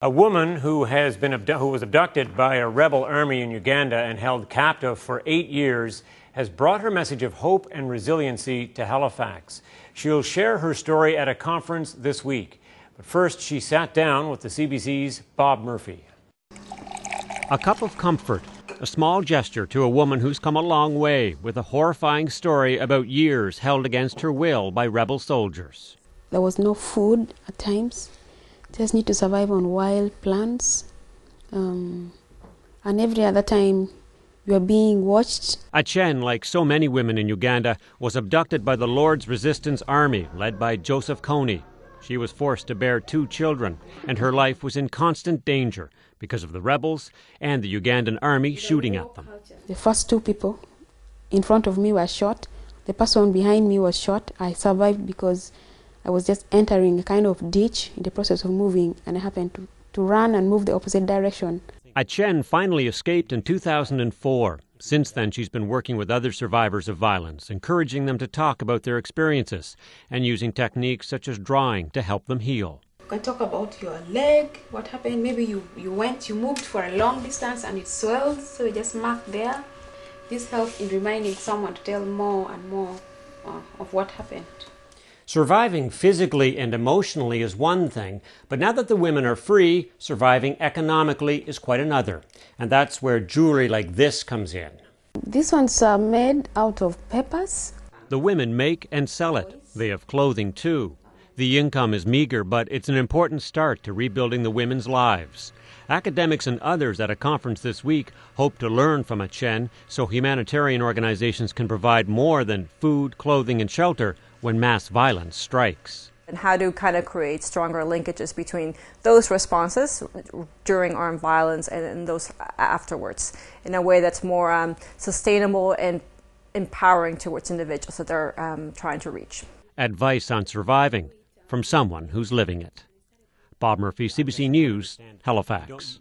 A woman who was abducted by a rebel army in Uganda and held captive for 8 years has brought her message of hope and resiliency to Halifax. She'll share her story at a conference this week. But first, she sat down with the CBC's Bob Murphy. A cup of comfort, a small gesture to a woman who's come a long way with a horrifying story about years held against her will by rebel soldiers. There was no food at times. Just need to survive on wild plants, and every other time you are being watched. Acan, like so many women in Uganda, was abducted by the Lord's Resistance Army, led by Joseph Kony. She was forced to bear 2 children, and her life was in constant danger because of the rebels and the Ugandan army shooting at them. The first 2 people in front of me were shot. The person behind me was shot. I survived because I was just entering a kind of ditch in the process of moving, and I happened to run and move the opposite direction. Acan finally escaped in 2004. Since then, she's been working with other survivors of violence, encouraging them to talk about their experiences and using techniques such as drawing to help them heal. You can talk about your leg, what happened. Maybe you moved for a long distance and it swelled, so you just mark there. This helps in reminding someone to tell more and more of what happened. Surviving physically and emotionally is one thing, but now that the women are free, surviving economically is quite another. And that's where jewelry like this comes in. These ones are made out of papers. The women make and sell it. They have clothing too. The income is meager, but it's an important start to rebuilding the women's lives. Academics and others at a conference this week hope to learn from Acan so humanitarian organizations can provide more than food, clothing, and shelter when mass violence strikes. And how to kind of create stronger linkages between those responses during armed violence and those afterwards in a way that's more sustainable and empowering towards individuals that they're trying to reach. Advice on surviving from someone who's living it. Bob Murphy, CBC News, Halifax.